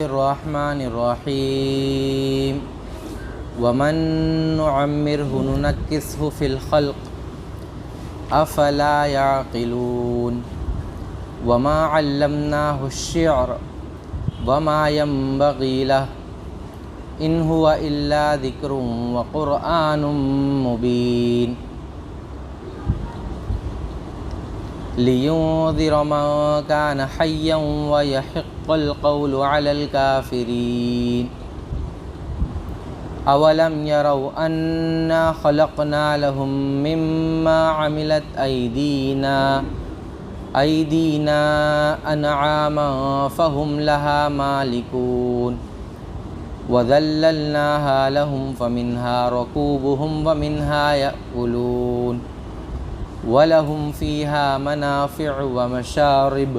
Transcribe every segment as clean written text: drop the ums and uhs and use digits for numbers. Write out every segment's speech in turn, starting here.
الرحمن الرحیم ومن نعمرہ ننکسہ فی الخلق افلا یعقلون وما علمناہ الشعر وما ينبغی لہ ان هو الا ذکر وقرآن مبین لِيُنذِرَ مَن كَانَ حَيًّا وَيَحِقَّ الْقَوْلُ عَلَى الْكَافِرِينَ أَوَلَمْ يَرَوْا أَنَّا خَلَقْنَا لَهُم مِّمَّا عَمِلَتْ أَيْدِينَا أَنْعَامًا فَهُمْ لَهَا مَالِكُونَ وَذَلَّلْنَاهَا لَهُمْ فَمِنْهَا رَكُوبُهُمْ وَمِنْهَا يَأْكُلُونَ وَلَهُمْ فِيهَا مَنَافِعُ وَمَشَارِبُ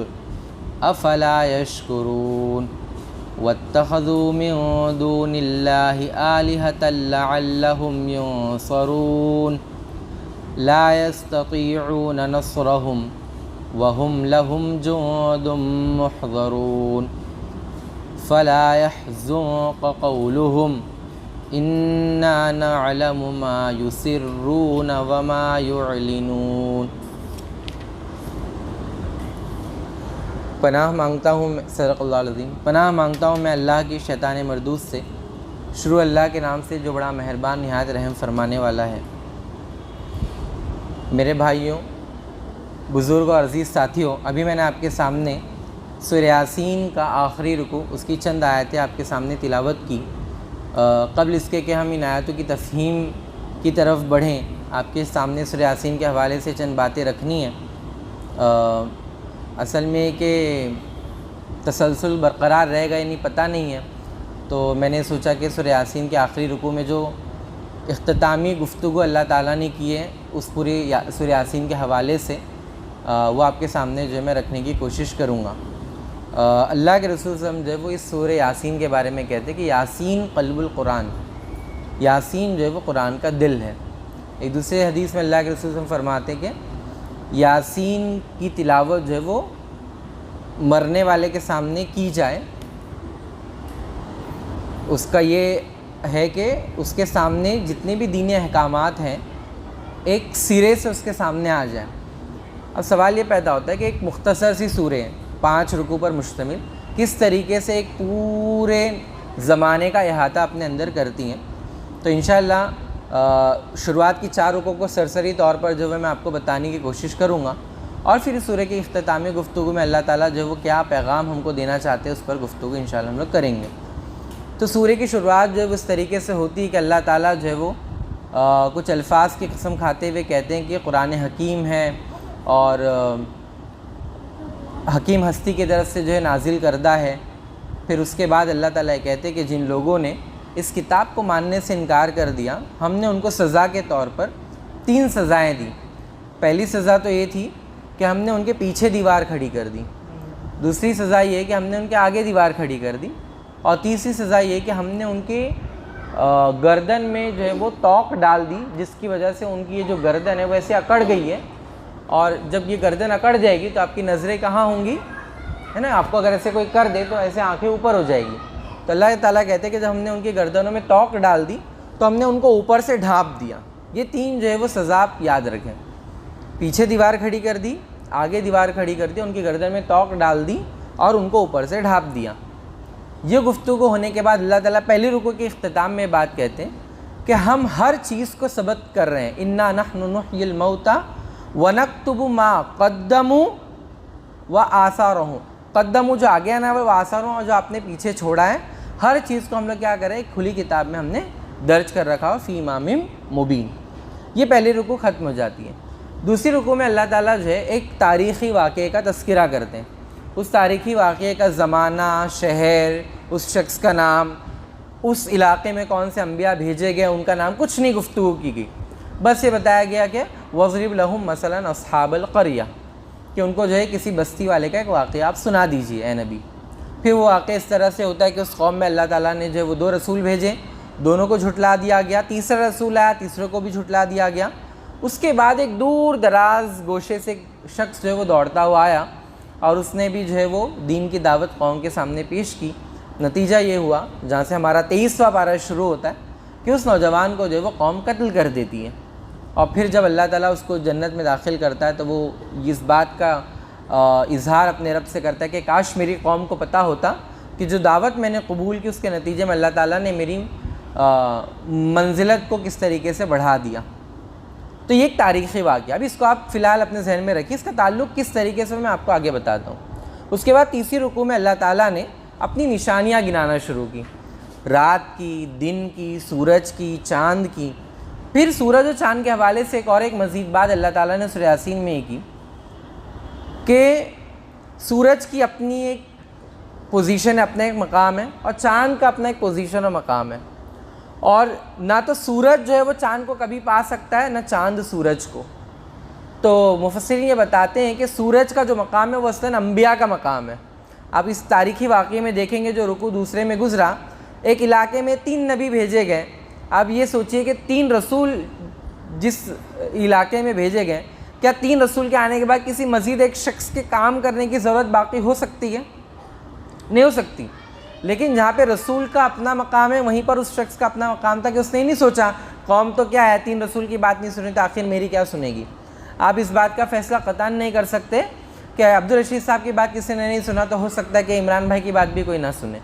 أَفَلَا يَشْكُرُونَ وَاتَّخَذُوا مِن دُونِ اللَّهِ آلِهَةً لَعَلَّهُمْ يُنصَرُونَ لَا يَسْتَطِيعُونَ نَصْرَهُمْ وَهُمْ لَهُمْ جُندٌ مُحْضَرُونَ فَلَا يَحْزُنكَ قَوْلُهُمْ اِنَّا نَعْلَمُ مَا يُسِرُّونَ وَمَا يُعْلِنُونَ۔ پناہ مانگتا ہوں صدق اللہ العظیم، پناہ مانگتا ہوں میں اللہ کی شیطان مردود سے، شروع اللہ کے نام سے جو بڑا مہربان نہایت رحم فرمانے والا ہے۔ میرے بھائیوں، بزرگوں اور عزیز ساتھیوں، ابھی میں نے آپ کے سامنے سورہ یاسین کا آخری رکوع، اس کی چند آیتیں آپ کے سامنے تلاوت کی۔ قبل اس کے کہ ہم ان آیاتوں کی تفہیم کی طرف بڑھیں، آپ کے سامنے سورہ یاسین کے حوالے سے چند باتیں رکھنی ہیں۔ اصل میں کہ تسلسل برقرار رہے گا یا نہیں پتہ نہیں ہے، تو میں نے سوچا کہ سورہ یاسین کے آخری رکوع میں جو اختتامی گفتگو اللہ تعالیٰ نے کی ہے اس پوری سورہ یاسین کے حوالے سے وہ آپ کے سامنے جو ہے میں رکھنے کی کوشش کروں گا۔ اللہ کے رسول صلی اللہ علیہ وسلم جو ہے وہ اس سورہ یاسین کے بارے میں کہتے ہیں کہ یاسین قلب القرآن، یاسین جو ہے وہ قرآن کا دل ہے۔ ایک دوسرے حدیث میں اللہ کے رسول صلی اللہ علیہ وسلم فرماتے ہیں کہ یاسین کی تلاوت جو ہے وہ مرنے والے کے سامنے کی جائے، اس کا یہ ہے کہ اس کے سامنے جتنے بھی دینی احکامات ہیں ایک سرے سے اس کے سامنے آ جائیں۔ اب سوال یہ پیدا ہوتا ہے کہ ایک مختصر سی سورہ ہے 5 رکوع پر مشتمل، کس طریقے سے ایک پورے زمانے کا احاطہ اپنے اندر کرتی ہیں۔ تو انشاءاللہ شروعات کی 4 رکوع کو سرسری طور پر جو ہے میں آپ کو بتانے کی کوشش کروں گا، اور پھر اس سورہ کی اختتامی گفتگو میں اللہ تعالیٰ جو ہے وہ کیا پیغام ہم کو دینا چاہتے ہیں اس پر گفتگو انشاءاللہ ہم لوگ کریں گے۔ تو سورہ کی شروعات جو ہے وہ اس طریقے سے ہوتی ہے کہ اللہ تعالیٰ جو ہے وہ کچھ الفاظ کی قسم کھاتے ہوئے کہتے ہیں کہ قرآن حکیم ہے اور حکیم ہستی کی طرف سے جو ہے نازل کردہ ہے۔ پھر اس کے بعد اللہ تعالیٰ کہتے ہیں کہ جن لوگوں نے اس کتاب کو ماننے سے انکار کر دیا ہم نے ان کو سزا کے طور پر 3 سزائیں دیں۔ پہلی سزا تو یہ تھی کہ ہم نے ان کے پیچھے دیوار کھڑی کر دی، دوسری سزا یہ ہے کہ ہم نے ان کے آگے دیوار کھڑی کر دی، اور تیسری سزا یہ کہ ہم نے ان کے گردن میں جو ہے وہ توق ڈال دی، جس کی وجہ سے ان کی یہ جو گردن ہے وہ ایسے اکڑ گئی ہے، اور جب یہ گردن اکڑ جائے گی تو آپ کی نظریں کہاں ہوں گی، ہے نا؟ آپ کو اگر ایسے کوئی کر دے تو ایسے آنکھیں اوپر ہو جائے گی۔ تو اللہ تعالیٰ کہتے ہیں کہ جب ہم نے ان کی گردنوں میں توق ڈال دی تو ہم نے ان کو اوپر سے ڈھانپ دیا۔ یہ 3 جو ہے وہ سزا آپ یاد رکھیں، پیچھے دیوار کھڑی کر دی، آگے دیوار کھڑی کر دی، ان کی گردن میں توق ڈال دی اور ان کو اوپر سے ڈھانپ دیا۔ یہ گفتگو ہونے کے بعد اللہ تعالیٰ پہلی رکوع کے اختتام میں بات کہتے ہیں کہ ہم ہر چیز کو ثبت کر رہے ہیں، انا نحن نحیی الموتى وَنَكْتُبُ مَا قَدَّمُوا وَآثَارَهُمْ، قدموا جو آگے آنا ہے وہ آثاروں، اور جو آپ نے پیچھے چھوڑا ہے ہر چیز کو ہم لوگ کیا کریں، ایک کھلی کتاب میں ہم نے درج کر رکھا ہو، فی امام مبین۔ یہ پہلی رکوع ختم ہو جاتی ہے۔ دوسری رکوع میں اللہ تعالیٰ جو ہے ایک تاریخی واقعے کا تذکرہ کرتے ہیں، اس تاریخی واقعے کا زمانہ، شہر، اس شخص کا نام، اس علاقے میں کون سے انبیاء بھیجے گئے ان کا نام، کچھ نہیں گفتگو کی گئی، بس یہ بتایا گیا کہ وَاضْرِبْ لَهُمْ مَثَلًا أَصْحَابَ الْقَرْيَةِ، کہ ان کو جو ہے کسی بستی والے کا ایک واقعہ آپ سنا دیجیے اے نبی۔ پھر وہ واقعہ اس طرح سے ہوتا ہے کہ اس قوم میں اللہ تعالیٰ نے جو ہے وہ 2 رسول بھیجے، دونوں کو جھٹلا دیا گیا، تیسرا رسول آیا، تیسرے کو بھی جھٹلا دیا گیا۔ اس کے بعد ایک دور دراز گوشے سے شخص جو ہے وہ دوڑتا ہوا آیا، اور اس نے بھی جو ہے وہ دین کی دعوت قوم کے سامنے پیش کی، نتیجہ یہ ہوا جہاں سے ہمارا 23واں پارہ شروع ہوتا ہے کہ اس نوجوان کو جو ہے وہ قوم قتل کر دیتی ہے، اور پھر جب اللہ تعالیٰ اس کو جنت میں داخل کرتا ہے تو وہ اس بات کا اظہار اپنے رب سے کرتا ہے کہ کاش میری قوم کو پتہ ہوتا کہ جو دعوت میں نے قبول کی اس کے نتیجے میں اللہ تعالیٰ نے میری منزلت کو کس طریقے سے بڑھا دیا۔ تو یہ ایک تاریخی واقعہ، اب اس کو آپ فی الحال اپنے ذہن میں رکھیے، اس کا تعلق کس طریقے سے میں آپ کو آگے بتاتا ہوں۔ اس کے بعد تیسری رکوع میں اللہ تعالیٰ نے اپنی نشانیاں گنانا شروع کی، رات کی، دن کی، سورج کی، چاند کی۔ پھر سورج و چاند کے حوالے سے ایک مزید بات اللہ تعالیٰ نے سورہ یاسین میں یہ کی کہ سورج کی اپنی ایک پوزیشن ہے، اپنا ایک مقام ہے، اور چاند کا اپنا ایک پوزیشن اور مقام ہے، اور نہ تو سورج جو ہے وہ چاند کو کبھی پا سکتا ہے، نہ چاند سورج کو۔ تو مفسرین یہ بتاتے ہیں کہ سورج کا جو مقام ہے وہ اصلاً انبیاء کا مقام ہے۔ آپ اس تاریخی واقعے میں دیکھیں گے جو رکوع دوسرے میں گزرا، ایک علاقے میں 3 نبی بھیجے گئے۔ آپ یہ سوچئے کہ 3 رسول جس علاقے میں بھیجے گئے، کیا 3 رسول کے آنے کے بعد کسی مزید ایک شخص کے کام کرنے کی ضرورت باقی ہو سکتی ہے؟ نہیں ہو سکتی۔ لیکن جہاں پہ رسول کا اپنا مقام ہے وہیں پر اس شخص کا اپنا مقام تھا کہ اس نے نہیں سوچا قوم تو کیا ہے، 3 رسول کی بات نہیں سنی تو آخر میری کیا سنے گی۔ آپ اس بات کا فیصلہ قطعاً نہیں کر سکتے کہ عبدالرشید صاحب کی بات کسی نے نہیں سنا تو ہو سکتا ہے کہ عمران بھائی کی بات بھی کوئی نہ سنے۔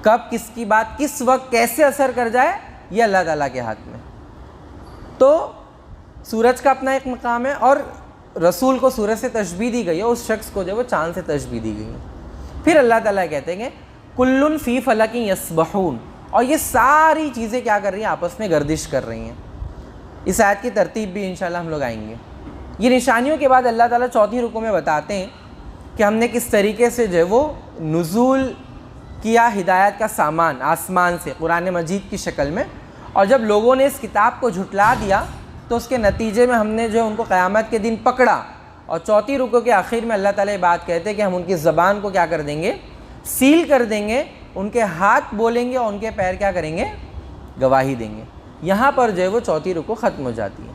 کب کس کی بات کس وقت کیسے اثر کر جائے یہ اللہ تعالیٰ کے ہاتھ میں۔ تو سورج کا اپنا ایک مقام ہے، اور رسول کو سورج سے تشبیہ دی گئی ہے، اس شخص کو جو وہ چاند سے تشبیہ دی گئی ہے۔ پھر اللہ تعالیٰ کہتے ہیں کہ کل فی فلک یسبحون، اور یہ ساری چیزیں کیا کر رہی ہیں؟ آپس میں گردش کر رہی ہیں۔ اس آیت کی ترتیب بھی انشاءاللہ ہم لوگ آئیں گے۔ یہ نشانیوں کے بعد اللہ تعالیٰ چوتھی رکوع میں بتاتے ہیں کہ ہم نے کس طریقے سے جو ہے وہ نزول کیا ہدایت کا سامان آسمان سے قرآن مجید کی شکل میں، اور جب لوگوں نے اس کتاب کو جھٹلا دیا تو اس کے نتیجے میں ہم نے جو ان کو قیامت کے دن پکڑا، اور چوتھی رکوع کے آخر میں اللہ تعالیٰ یہ بات کہتے ہیں کہ ہم ان کی زبان کو کیا کر دیں گے؟ سیل کر دیں گے، ان کے ہاتھ بولیں گے اور ان کے پیر کیا کریں گے؟ گواہی دیں گے۔ یہاں پر جو ہے وہ چوتھی رکوع ختم ہو جاتی ہے۔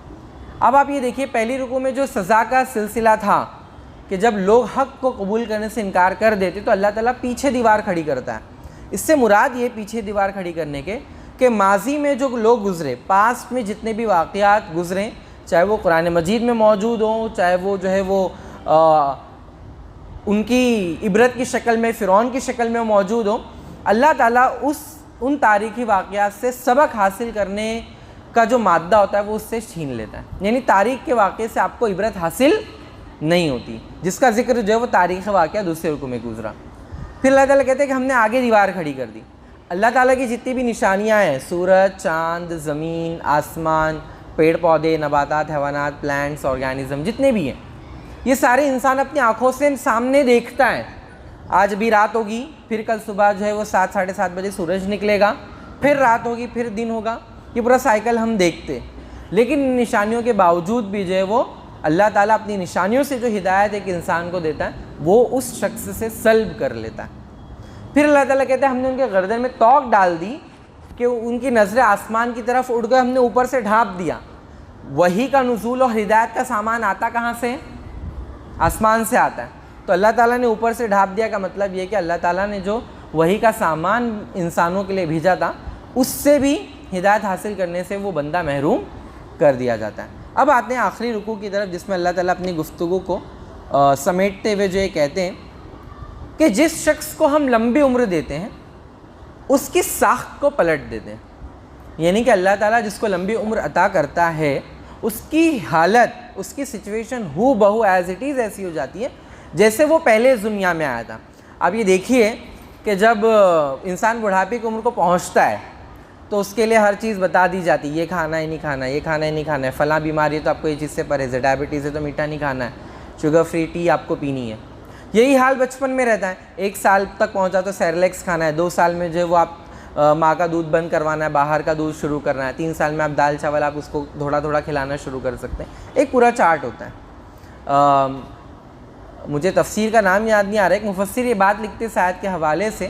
اب آپ یہ دیکھیے پہلی رکوع میں جو سزا کا سلسلہ تھا کہ جب لوگ حق کو قبول کرنے سے انکار کر دیتے تو اللہ تعالیٰ پیچھے دیوار کھڑی کرتا ہے۔ اس سے مراد یہ پیچھے دیوار کھڑی کرنے کے کہ ماضی میں جو لوگ گزرے، پاسٹ میں جتنے بھی واقعات گزریں، چاہے وہ قرآن مجید میں موجود ہوں، چاہے وہ جو ہے وہ ان کی عبرت کی شکل میں، فرعون کی شکل میں موجود ہوں، اللہ تعالیٰ ان تاریخی واقعات سے سبق حاصل کرنے کا جو مادہ ہوتا ہے وہ اس سے چھین لیتا ہے۔ یعنی تاریخ کے واقعے سے آپ کو عبرت حاصل نہیں ہوتی، جس کا ذکر جو ہے وہ تاریخ واقعہ دوسرے رکوع میں گزرا۔ پھر اللہ تعالیٰ کہتے ہیں کہ ہم نے آگے دیوار کھڑی کر دی۔ اللہ تعالیٰ کی جتنی بھی نشانیاں ہیں، سورج، چاند، زمین، آسمان، پیڑ پودے، نباتات، حیوانات، پلانٹس، آرگینزم جتنے بھی ہیں، یہ سارے انسان اپنی آنکھوں سے سامنے دیکھتا ہے۔ آج بھی رات ہوگی، پھر کل صبح جو ہے وہ 7 ساڑھے 7 بجے سورج نکلے گا، پھر رات ہوگی، پھر دن ہوگا، یہ پورا سائیکل ہم دیکھتے۔ لیکن ان نشانیوں کے باوجود بھی جو ہے وہ اللہ تعالیٰ اپنی نشانیوں سے جو ہدایت ایک انسان کو دیتا ہے وہ اس شخص سے سلب کر لیتا ہے۔ پھر اللہ تعالیٰ کہتے ہیں ہم نے ان کے گردن میں توق ڈال دی کہ ان کی نظریں آسمان کی طرف اڑ گئے، ہم نے اوپر سے ڈھانپ دیا۔ وحی کا نزول اور ہدایت کا سامان آتا کہاں سے؟ آسمان سے آتا ہے۔ تو اللہ تعالیٰ نے اوپر سے ڈھانپ دیا کا مطلب یہ کہ اللہ تعالیٰ نے جو وحی کا سامان انسانوں کے لیے بھیجا تھا اس سے بھی ہدایت حاصل کرنے سے وہ بندہ محروم کر دیا جاتا ہے۔ اب آتے ہیں آخری رکوع کی طرف جس میں اللہ تعالیٰ اپنی گفتگو کو سمیٹتے ہوئے جو یہ کہتے ہیں کہ جس شخص کو ہم لمبی عمر دیتے ہیں اس کی ساخت کو پلٹ دیتے ہیں۔ یعنی کہ اللہ تعالیٰ جس کو لمبی عمر عطا کرتا ہے اس کی حالت، اس کی سچویشن ہو بہو ایز اٹ از ایسی ہو جاتی ہے جیسے وہ پہلے اس دنیا میں آیا تھا۔ اب یہ دیکھیے کہ جب انسان بڑھاپے کی عمر کو پہنچتا ہے تو اس کے لیے ہر چیز بتا دی جاتی ہے، یہ کھانا ہے نہیں کھانا ہے، یہ کھانا ہے نہیں کھانا ہے، فلاں بیماری ہے تو آپ کو یہ چیز سے پرہیز ہے، ڈائبٹیز ہے تو میٹھا نہیں کھانا ہے، شوگر فری ٹی آپ کو پینی ہے۔ یہی حال بچپن میں رہتا ہے۔ 1 سال تک پہنچا تو سیریلیکس کھانا ہے، 2 سال میں جو ہے وہ آپ ماں کا دودھ بند کروانا ہے، باہر کا دودھ شروع کرنا ہے، 3 سال میں آپ دال چاول آپ اس کو تھوڑا تھوڑا کھلانا شروع کر سکتے ہیں۔ ایک پورا چارٹ ہوتا ہے۔ مجھے تفسیر کا نام یاد نہیں آ رہا ہے، ایک مفسر یہ بات لکھتے اس آیت کے حوالے سے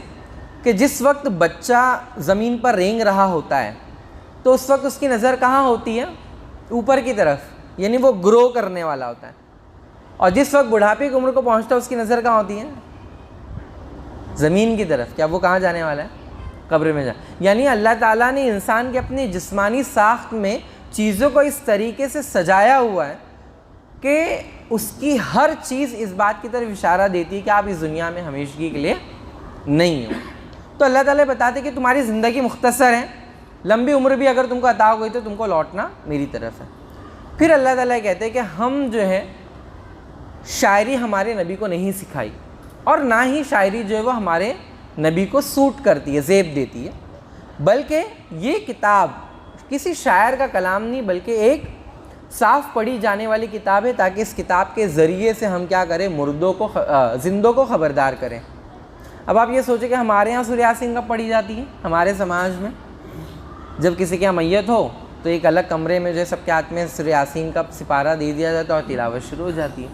کہ جس وقت بچہ زمین پر رینگ رہا ہوتا ہے تو اس وقت اس کی نظر کہاں ہوتی ہے؟ اوپر کی طرف، یعنی وہ گرو کرنے والا ہوتا ہے۔ اور جس وقت بڑھاپے کی عمر کو پہنچتا ہے اس کی نظر کہاں ہوتی ہے؟ زمین کی طرف، کیا وہ کہاں جانے والا ہے؟ قبر میں یعنی اللہ تعالیٰ نے انسان کے اپنی جسمانی ساخت میں چیزوں کو اس طریقے سے سجایا ہوا ہے کہ اس کی ہر چیز اس بات کی طرف اشارہ دیتی ہے کہ آپ اس دنیا میں ہمیشگی کے لیے نہیں ہو۔ تو اللہ تعالیٰ بتاتے کہ تمہاری زندگی مختصر ہے، لمبی عمر بھی اگر تم کو عطا ہو گئی تو تم کو لوٹنا میری طرف ہے۔ پھر اللہ تعالیٰ کہتے ہیں کہ ہم جو ہے شاعری ہمارے نبی کو نہیں سکھائی، اور نہ ہی شاعری جو ہے وہ ہمارے نبی کو سوٹ کرتی ہے، زیب دیتی ہے، بلکہ یہ کتاب کسی شاعر کا کلام نہیں بلکہ ایک صاف پڑھی جانے والی کتاب ہے، تاکہ اس کتاب کے ذریعے سے ہم کیا کریں؟ مردوں کو زندوں کو خبردار کریں۔ اب آپ یہ سوچیں کہ ہمارے یہاں سورہ یاسین کب پڑھی جاتی ہے؟ ہمارے سماج میں جب کسی کے یہاں میت ہو تو ایک الگ کمرے میں جو ہے سب کے ہاتھ میں سورہ یاسین کا سپارہ دے دیا جاتا ہے اور تلاوت شروع ہو جاتی ہے،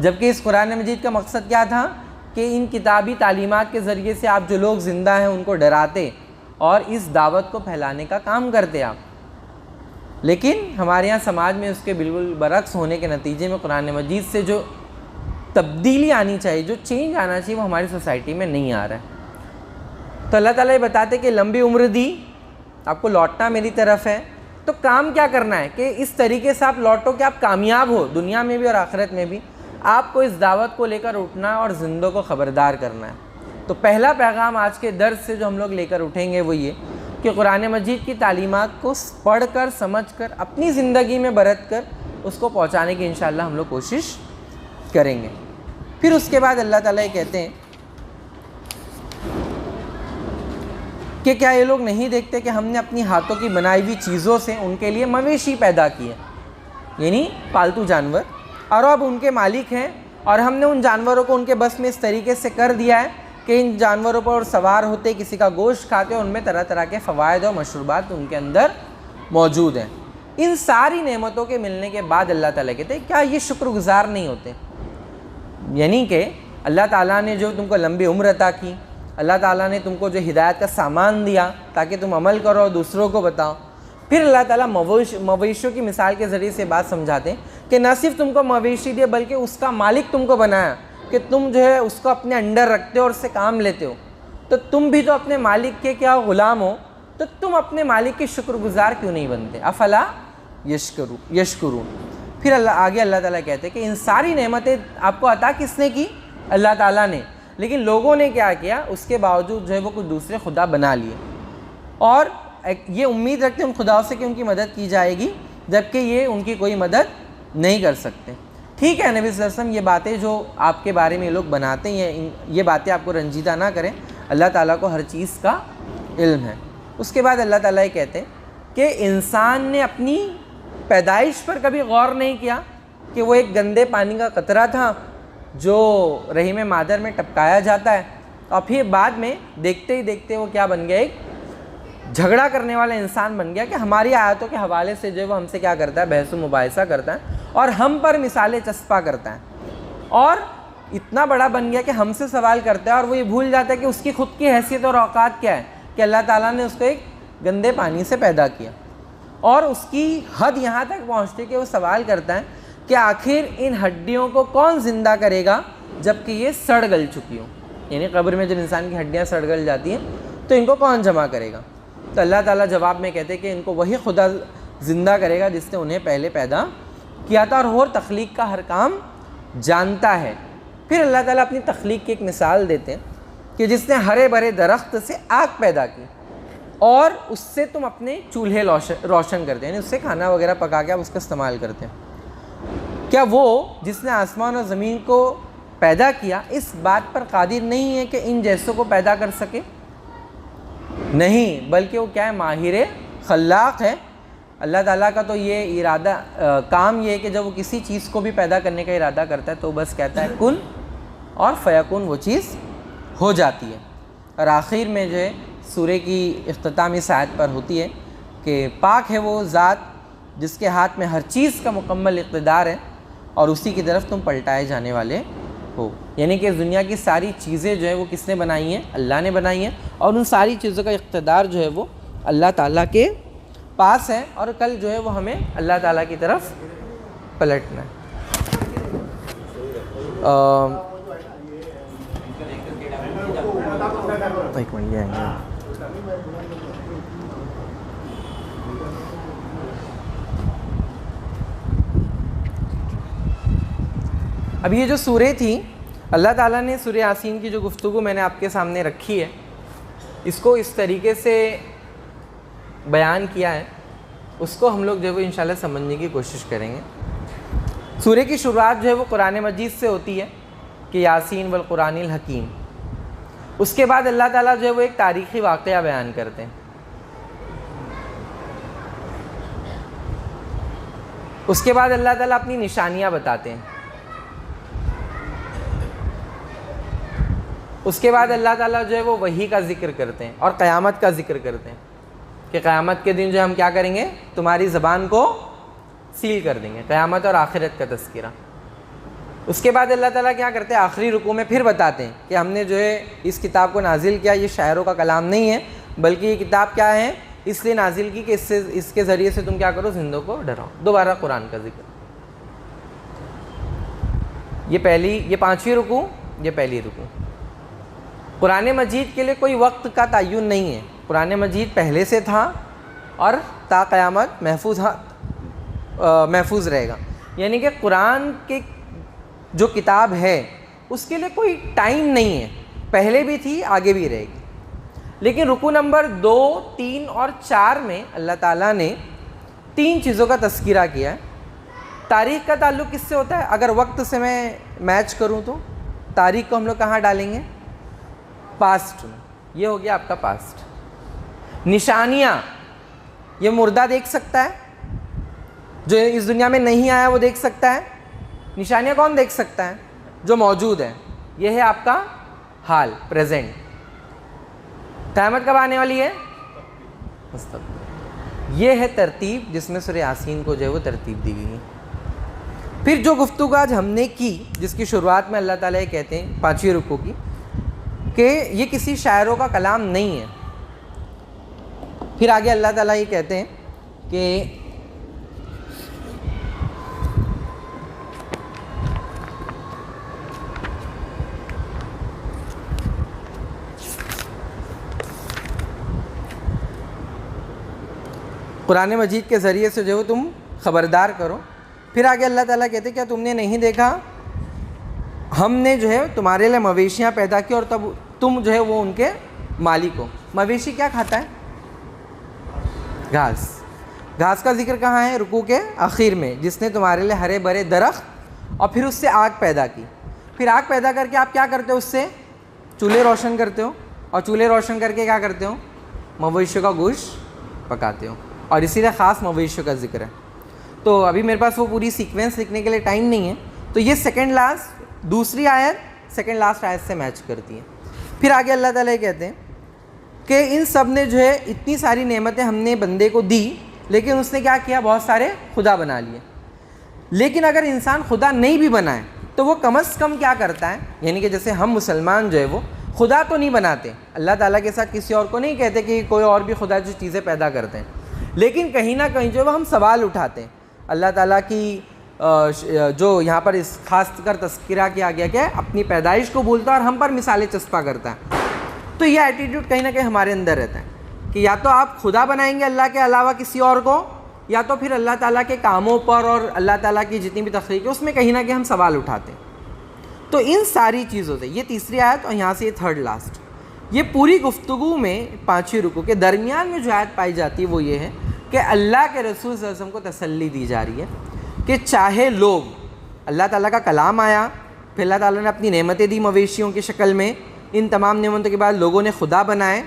جبکہ اس قرآن مجید کا مقصد کیا تھا کہ ان کتابی تعلیمات کے ذریعے سے آپ جو لوگ زندہ ہیں ان کو ڈراتے اور اس دعوت کو پھیلانے کا کام کرتے آپ۔ لیکن ہمارے یہاں سماج میں اس کے بالکل برعکس ہونے کے نتیجے میں قرآن مجید سے جو تبدیلی آنی چاہیے، جو چینج آنا چاہیے، وہ ہماری سوسائٹی میں نہیں آ رہا ہے۔ تو اللہ تعالیٰ یہ بتاتے کہ لمبی عمر دی، آپ کو لوٹنا میری طرف ہے، تو کام کیا کرنا ہے کہ اس طریقے سے آپ لوٹو کہ آپ کامیاب ہو دنیا میں بھی اور آخرت میں بھی۔ آپ کو اس دعوت کو لے کر اٹھنا اور زندوں کو خبردار کرنا ہے۔ تو پہلا پیغام آج کے درس سے جو ہم لوگ لے کر اٹھیں گے وہ یہ کہ قرآن مجید کی تعلیمات کو پڑھ کر، سمجھ کر، اپنی زندگی میں برت کر اس کو پہنچانے کی انشاءاللہ ہم لوگ کوشش کریں گے۔ پھر اس کے بعد اللہ تعالیٰ یہ کہتے ہیں کہ کیا یہ لوگ نہیں دیکھتے کہ ہم نے اپنی ہاتھوں کی بنائی ہوئی چیزوں سے ان کے لیے مویشی پیدا کیے، یعنی پالتو جانور، اور اب ان کے مالک ہیں، اور ہم نے ان جانوروں کو ان کے بس میں اس طریقے سے کر دیا ہے کہ ان جانوروں پر سوار ہوتے، کسی کا گوشت کھاتے، ان میں طرح طرح کے فوائد اور مشروبات ان کے اندر موجود ہیں۔ ان ساری نعمتوں کے ملنے کے بعد اللہ تعالیٰ کہتے ہیں کیا یہ شکر گزار نہیں ہوتے؟ یعنی کہ اللہ تعالیٰ نے جو تم کو لمبی عمر عطا کی، اللہ تعالیٰ نے تم کو جو ہدایت کا سامان دیا تاکہ تم عمل کرو اور دوسروں کو بتاؤ، پھر اللہ تعالیٰ مویشیوں کی مثال کے ذریعے سے بات سمجھاتے ہیں کہ نہ صرف تم کو مویشی دیا بلکہ اس کا مالک تم کو بنایا کہ تم جو ہے اس کو اپنے انڈر رکھتے ہو اور اس سے کام لیتے ہو، تو تم بھی تو اپنے مالک کے کیا غلام ہو، تو تم اپنے مالک کے شکر گزار کیوں نہیں بنتے؟ افلا یشکرون۔ پھر آگے اللہ تعالیٰ کہتے ہیں کہ ان ساری نعمتیں آپ کو عطا کس نے کی؟ اللہ تعالیٰ نے، لیکن لوگوں نے کیا کیا؟ اس کے باوجود جو ہے وہ کچھ دوسرے خدا بنا لیے اور یہ امید رکھتے ہیں ان خداؤں سے کہ ان کی مدد کی جائے گی، جبکہ یہ ان کی کوئی مدد نہیں کر سکتے۔ ٹھیک ہے نبی صلی اللہ علیہ وسلم، یہ باتیں جو آپ کے بارے میں یہ لوگ بناتے ہیں، یہ باتیں آپ کو رنجیدہ نہ کریں، اللہ تعالیٰ کو ہر چیز کا علم ہے۔ اس کے بعد اللہ تعالیٰ یہ کہتے ہیں کہ انسان نے اپنی پیدائش پر کبھی غور نہیں کیا کہ وہ ایک گندے پانی کا قطرہ تھا جو رحم مادر میں ٹپکایا جاتا ہے، اور پھر بعد میں دیکھتے ہی دیکھتے وہ کیا بن گیا؟ ایک جھگڑا کرنے والا انسان بن گیا کہ ہماری آیتوں کے حوالے سے جو ہے وہ ہم سے کیا کرتا ہے؟ بحث و مباحثہ کرتا ہے اور ہم پر مثالیں چسپاں کرتا ہے، اور اتنا بڑا بن گیا کہ ہم سے سوال کرتا ہے اور وہ یہ بھول جاتا ہے کہ اس کی خود کی حیثیت اور اوقات کیا ہے، کہ اللہ تعالیٰ نے اس کو ایک گندے پانی سے پیدا کیا، اور اس کی حد یہاں تک پہنچتی کہ وہ سوال کرتا ہے کہ آخر ان ہڈیوں کو کون زندہ کرے گا جب کہ یہ سڑ گل چکی ہوں؟ یعنی قبر میں جب انسان کی ہڈیاں سڑ گل جاتی ہیں تو ان کو کون جمع کرے گا؟ تو اللہ تعالیٰ جواب میں کہتے ہیں کہ ان کو وہی خدا زندہ کرے گا جس نے انہیں پہلے پیدا کیا تھا، اور تخلیق کا ہر کام جانتا ہے۔ پھر اللہ تعالیٰ اپنی تخلیق کی ایک مثال دیتے ہیں کہ جس نے ہرے بھرے درخت سے آگ پیدا کی اور اس سے تم اپنے چولہے روشن کرتے ہیں، یعنی اس سے کھانا وغیرہ پکا کے آپ اس کا استعمال کرتے ہیں۔ کیا وہ جس نے آسمان اور زمین کو پیدا کیا اس بات پر قادر نہیں ہے کہ ان جیسوں کو پیدا کر سکے؟ نہیں، بلکہ وہ کیا ہے؟ ماہر خلاق ہے۔ اللہ تعالیٰ کا تو یہ ارادہ کام یہ ہے کہ جب وہ کسی چیز کو بھی پیدا کرنے کا ارادہ کرتا ہے تو بس کہتا ہے کن، اور فیکون وہ چیز ہو جاتی ہے۔ اور آخر میں جو ہے سورہ کی اختتامی آیت پر ہوتی ہے کہ پاک ہے وہ ذات جس کے ہاتھ میں ہر چیز کا مکمل اقتدار ہے اور اسی کی طرف تم پلٹائے جانے والے ہو۔ یعنی کہ دنیا کی ساری چیزیں جو ہے وہ کس نے بنائی ہیں؟ اللہ نے بنائی ہیں، اور ان ساری چیزوں کا اقتدار جو ہے وہ اللہ تعالیٰ کے پاس ہے، اور کل جو ہے وہ ہمیں اللہ تعالیٰ کی طرف پلٹنا ہے۔ ایک منٹ یہ آئیں گے. اب یہ جو سورہ تھی اللہ تعالیٰ نے سورہ یاسین کی جو گفتگو میں نے آپ کے سامنے رکھی ہے اس کو اس طریقے سے بیان کیا ہے، اس کو ہم لوگ جو ہے وہ انشاءاللہ سمجھنے کی کوشش کریں گے. سورہ کی شروعات جو ہے وہ قرآن مجید سے ہوتی ہے کہ یاسین والقرآن الحکیم. اس کے بعد اللہ تعالیٰ جو ہے وہ ایک تاریخی واقعہ بیان کرتے ہیں. اس کے بعد اللہ تعالیٰ اپنی نشانیاں بتاتے ہیں. اس کے بعد اللہ تعالیٰ جو ہے وہ وحی کا ذکر کرتے ہیں اور قیامت کا ذکر کرتے ہیں کہ قیامت کے دن جو ہم کیا کریں گے، تمہاری زبان کو سیل کر دیں گے. قیامت اور آخرت کا تذکرہ. اس کے بعد اللہ تعالیٰ کیا کرتے ہیں، آخری رکوع میں پھر بتاتے ہیں کہ ہم نے جو ہے اس کتاب کو نازل کیا، یہ شاعروں کا کلام نہیں ہے بلکہ یہ کتاب کیا ہے، اس لیے نازل کی کہ اس کے ذریعے سے تم کیا کرو، زندوں کو ڈراؤ. دوبارہ قرآن کا ذکر. یہ پانچویں رکوع، یہ پہلی رکوع. قرآن مجید کے لیے کوئی وقت کا تعین نہیں ہے. قرآن مجید پہلے سے تھا اور تا قیامت محفوظ رہے گا. یعنی کہ قرآن کی جو کتاب ہے اس کے لیے کوئی ٹائم نہیں ہے، پہلے بھی تھی آگے بھی رہے گی. لیکن رکوع نمبر 2، 3 اور 4 میں اللہ تعالیٰ نے 3 چیزوں کا تذکرہ کیا ہے. تاریخ کا تعلق کس سے ہوتا ہے؟ اگر وقت سے میں میچ کروں تو تاریخ کو ہم لوگ کہاں ڈالیں گے؟ پاسٹ میں. یہ ہو گیا آپ کا پاسٹ. نشانیاں، یہ مردہ دیکھ سکتا ہے، جو اس دنیا میں نہیں آیا وہ دیکھ سکتا ہے. نشانیاں کون دیکھ سکتا ہے؟ جو موجود ہے. یہ ہے آپ کا حال، پریزنٹ. قیامت کب آنے والی ہے؟ مستقبل. یہ ہے ترتیب جس میں سورہ یاسین کو جو ہے وہ ترتیب دی گئی ہے. پھر جو گفتگو آج ہم نے کی، جس کی شروعات میں اللہ تعالیٰ یہ کہتے ہیں 5ویں رکوع کی کہ یہ کسی شاعروں کا کلام نہیں ہے. پھر آگے اللہ تعالیٰ یہ کہتے ہیں کہ قرآن مجید کے ذریعے سے جو ہے تم خبردار کرو. پھر آگے اللہ تعالیٰ کہتے ہیں کیا تم نے نہیں دیکھا ہم نے جو ہے تمہارے لیے مویشیاں پیدا کی اور تب تم جو ہے وہ ان کے مالک ہو. مویشی کیا کھاتا ہے؟ گھاس. گھاس کا ذکر کہاں ہے؟ رکوع کے آخر میں، جس نے تمہارے لیے ہرے بھرے درخت اور پھر اس سے آگ پیدا کی. پھر آگ پیدا کر کے آپ کیا کرتے ہو؟ اس سے چولہے روشن کرتے ہو اور چولہے روشن کر کے کیا کرتے ہو؟ مویشیوں کا گوشت پکاتے ہو. اور اسی لیے خاص مویشیوں کا ذکر ہے. تو ابھی میرے پاس وہ پوری سیکوینس لکھنے کے لیے ٹائم نہیں ہے، تو یہ سیکنڈ لاسٹ دوسری آیت سیکنڈ لاسٹ آیت سے میچ کرتی ہے. پھر آگے اللہ تعالیٰ یہ کہتے ہیں کہ ان سب نے جو ہے اتنی ساری نعمتیں ہم نے بندے کو دی، لیکن اس نے کیا کیا؟ بہت سارے خدا بنا لیے. لیکن اگر انسان خدا نہیں بھی بنائے تو وہ کم از کم کیا کرتا ہے؟ یعنی کہ جیسے ہم مسلمان جو ہے وہ خدا تو نہیں بناتے، اللہ تعالیٰ کے ساتھ کسی اور کو نہیں کہتے کہ کوئی اور بھی خدا جو چیزیں پیدا کرتے ہیں، لیکن کہیں نہ کہیں جو ہے وہ ہم سوال اٹھاتے ہیں. اللہ تعالیٰ کی جو یہاں پر اس خاص کر تذکرہ کیا گیا کہ اپنی پیدائش کو بھولتا ہے اور ہم پر مثالیں چسپاں کرتا ہے. تو یہ ایٹیٹیوڈ کہیں نہ کہیں ہمارے اندر رہتا ہے کہ یا تو آپ خدا بنائیں گے اللہ کے علاوہ کسی اور کو، یا تو پھر اللہ تعالیٰ کے کاموں پر اور اللہ تعالیٰ کی جتنی بھی تخلیق ہے اس میں کہیں نہ کہیں ہم سوال اٹھاتے ہیں. تو ان ساری چیزوں سے یہ تیسری آیت اور یہاں سے یہ تھرڈ لاسٹ، یہ پوری گفتگو میں 5ویں رکوع کے درمیان میں جو آیت پائی جاتی ہے وہ یہ ہے کہ اللہ کے رسول صلی اللہ علیہ وسلم کو تسلی دی جا رہی ہے کہ چاہے لوگ، اللہ تعالیٰ کا کلام آیا، پھر اللہ تعالیٰ نے اپنی نعمتیں دی مویشیوں کی شکل میں، ان تمام نعمتوں کے بعد لوگوں نے خدا بنائے،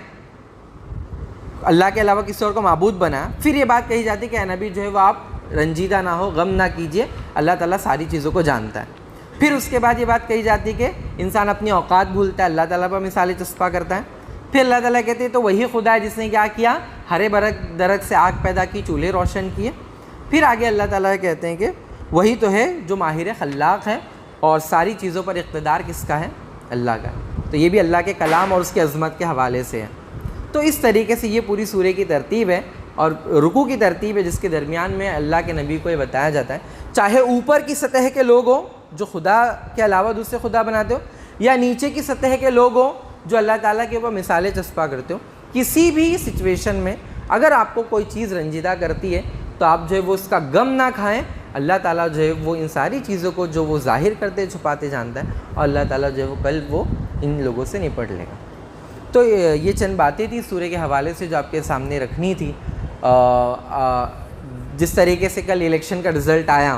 اللہ کے علاوہ کسی اور کو معبود بنایا. پھر یہ بات کہی جاتی ہے کہ اے نبی جو ہے وہ آپ رنجیدہ نہ ہو، غم نہ کیجیے، اللہ تعالیٰ ساری چیزوں کو جانتا ہے. پھر اس کے بعد یہ بات کہی جاتی ہے کہ انسان اپنی اوقات بھولتا ہے، اللہ تعالیٰ پر مثالیں چسپاں کرتا ہے. پھر اللہ تعالیٰ کہتے ہیں تو وہی خدا ہے جس نے کیا کیا؟ ہرے بھرے درخت سے آگ پیدا کی، چولہے روشن کیے. پھر آگے اللہ تعالیٰ کہتے ہیں کہ وہی تو ہے جو ماہر خلاق ہے اور ساری چیزوں پر اقتدار کس کا ہے؟ اللہ کا. تو یہ بھی اللہ کے کلام اور اس کی عظمت کے حوالے سے ہے. تو اس طریقے سے یہ پوری سورہ کی ترتیب ہے اور رکوع کی ترتیب ہے، جس کے درمیان میں اللہ کے نبی کو یہ بتایا جاتا ہے، چاہے اوپر کی سطح کے لوگ ہوں جو خدا کے علاوہ دوسرے خدا بناتے ہو، یا نیچے کی سطح کے لوگ ہوں جو اللہ تعالیٰ کے اوپر مثالیں چسپاں کرتے ہو. کسی بھی سچویشن میں اگر آپ کو کوئی چیز رنجیدہ کرتی ہے تو آپ جو ہے وہ اس کا غم نہ کھائیں. اللہ تعالیٰ جو ہے وہ ان ساری چیزوں کو جو وہ ظاہر کرتے چھپاتے جانتا ہے, اور اللہ تعالیٰ جو ہے وہ کل وہ ان لوگوں سے نپٹ لے گا. تو یہ چند باتیں تھیں سورہ کے حوالے سے جو آپ کے سامنے رکھنی تھی. جس طریقے سے کل الیکشن کا رزلٹ آیا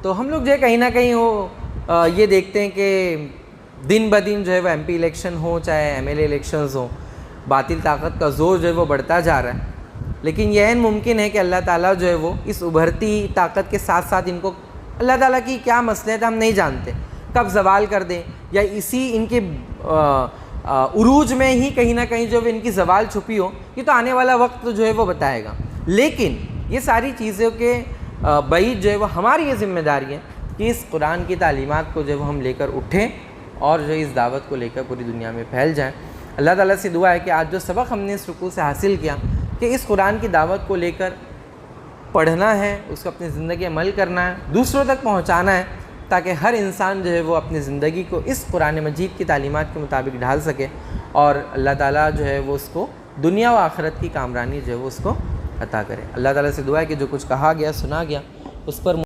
تو ہم لوگ جو ہے کہیں نہ کہیں وہ یہ دیکھتے ہیں کہ دن بدن جو ہے وہ ایم پی الیکشن ہو چاہے ایم ایل اے الیکشنز ہوں, باطل طاقت کا زور جو ہے وہ بڑھتا جا رہا ہے. لیکن یہ عین ممکن ہے کہ اللہ تعالیٰ جو ہے وہ اس ابھرتی طاقت کے ساتھ ساتھ ان کو, اللہ تعالیٰ کی کیا مصلحت ہے ہم نہیں جانتے, کب زوال کر دیں یا اسی ان کے عروج میں ہی کہیں نہ کہیں جو ان کی زوال چھپی ہو. یہ تو آنے والا وقت جو ہے وہ بتائے گا. لیکن یہ ساری چیزوں کے بعید جو ہے وہ ہماری یہ ذمہ داری ہے کہ اس قرآن کی تعلیمات کو جو ہے وہ ہم لے کر اٹھیں اور جو اس دعوت کو لے کر پوری دنیا میں پھیل جائیں. اللہ تعالیٰ سے دعا ہے کہ آج جو سبق ہم نے اس رکوع سے حاصل کیا کہ اس قرآن کی دعوت کو لے کر پڑھنا ہے, اس کو اپنی زندگی عمل کرنا ہے, دوسروں تک پہنچانا ہے, تاکہ ہر انسان جو ہے وہ اپنی زندگی کو اس قرآن مجید کی تعلیمات کے مطابق ڈھال سکے, اور اللہ تعالیٰ جو ہے وہ اس کو دنیا و آخرت کی کامرانی جو ہے وہ اس کو عطا کرے. اللہ تعالیٰ سے دعا ہے کہ جو کچھ کہا گیا سنا گیا اس پر